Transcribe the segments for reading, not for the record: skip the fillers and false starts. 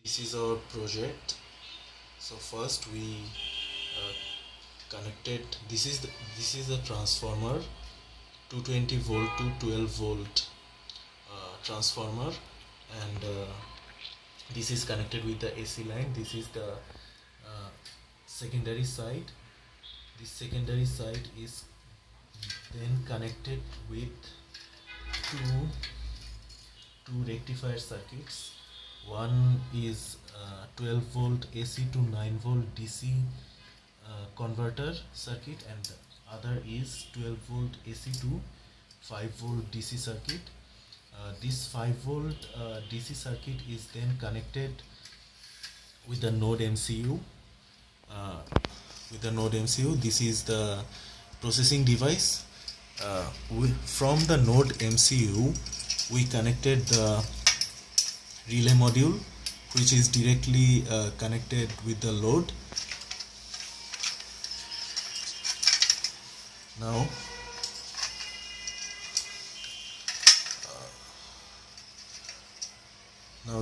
This is our project. So first we uh, connected. This is a transformer, 220 volt to 12 volt transformer, and this is connected with the AC line. This is the secondary side. This secondary side is then connected with two rectifier circuits. One is 12 volt AC to 9 volt DC converter circuit, and the other is 12 volt AC to 5 volt DC circuit. This 5 volt DC circuit is then connected with the node MCU. This is the processing device. From the node MCU, we connected the relay module, which is directly connected with the load. Now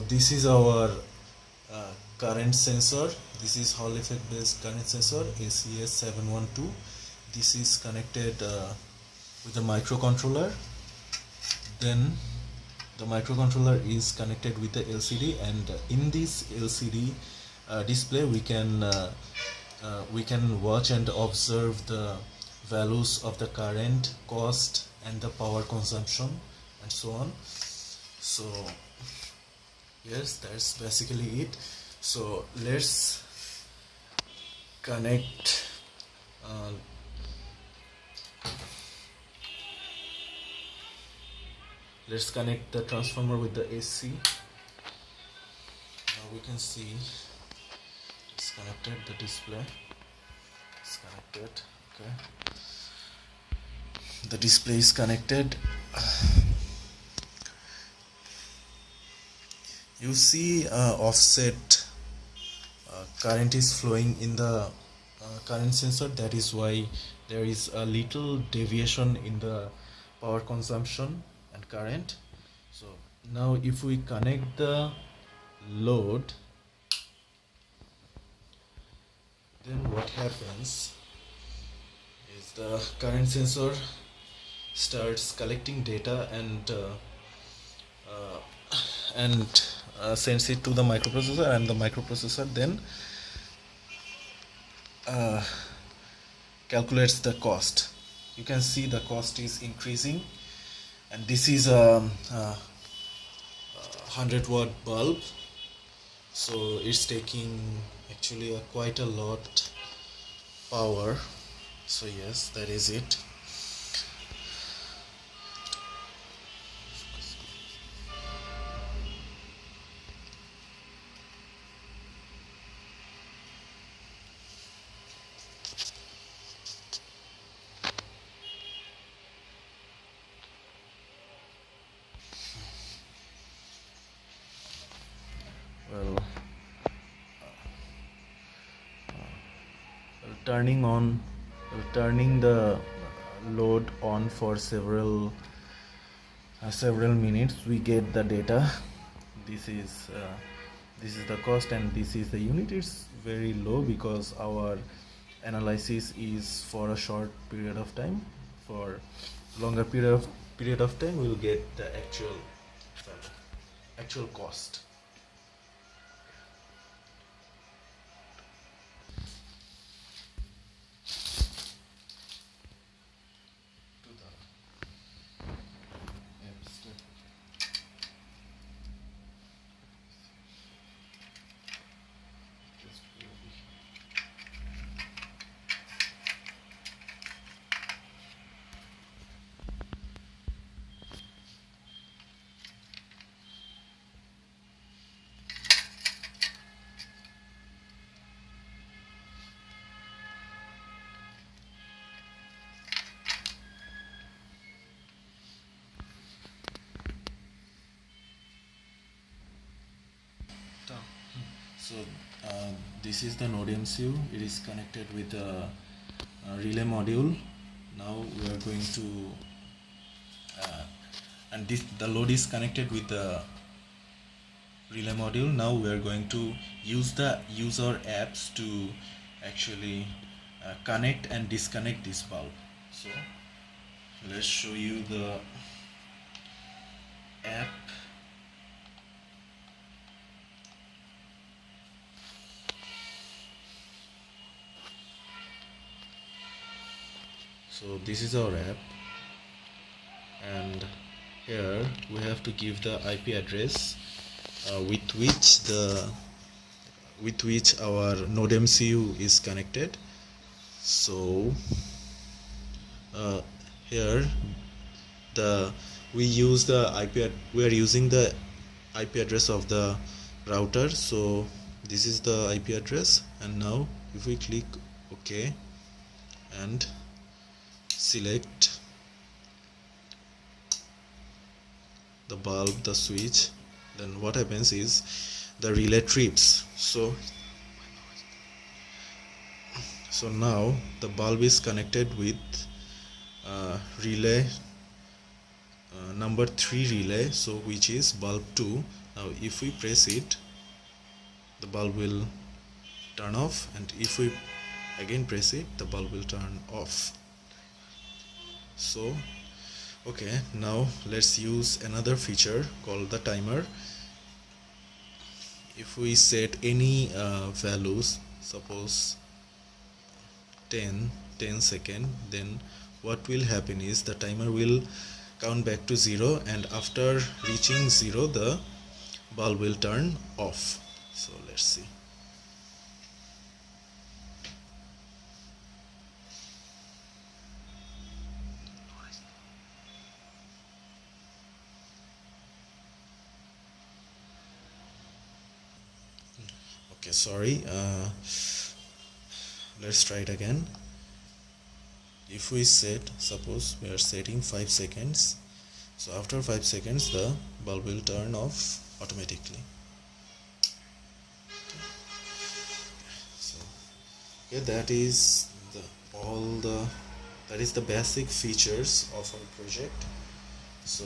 this is our current sensor. This is Hall effect based current sensor ACS 712. This is connected with the microcontroller. Then the microcontroller is connected with the LCD, and in this LCD display we can watch and observe the values of the current, cost, and the power consumption, and so on. So yes, that's basically it. So let's connect the transformer with the AC. Now we can see it's connected. The display is connected. Okay, the display is connected. You see offset current is flowing in the current sensor. That is why there is a little deviation in the power consumption and current. So now if we connect the load, then what happens is the current sensor starts collecting data and sends it to the microprocessor, and the microprocessor then calculates the cost. You can see the cost is increasing, and this is a 100-watt bulb, so it's taking actually quite a lot power. So yes, that is it. Well, turning the load on for several minutes, we get the data. This is the cost, and this is the unit. It's very low because our analysis is for a short period of time. For longer period of time, we'll get the actual cost. So this is the node MCU. It is connected with the relay module. Now we are going to and the load is connected with the relay module. Now we are going to use the user apps to actually connect and disconnect this bulb. So let's show you the app. So this is our app, and here we have to give the IP address with which our node MCU is connected. So here we are using the IP address of the router. So this is the IP address, and now if we click OK and select the bulb, the switch, then what happens is the relay trips. So now the bulb is connected with relay number 3 relay, so which is bulb 2. Now if we press it, the bulb will turn off, and if we again press it, the bulb will turn off. So okay, now let's use another feature called the timer. If we set any values, suppose 10 seconds, then what will happen is the timer will count back to 0, and after reaching 0 the bulb will turn off. So let's see. Okay, sorry, let's try it again. If we suppose we are setting 5 seconds, so after 5 seconds the bulb will turn off automatically. So okay, that is the basic features of our project. So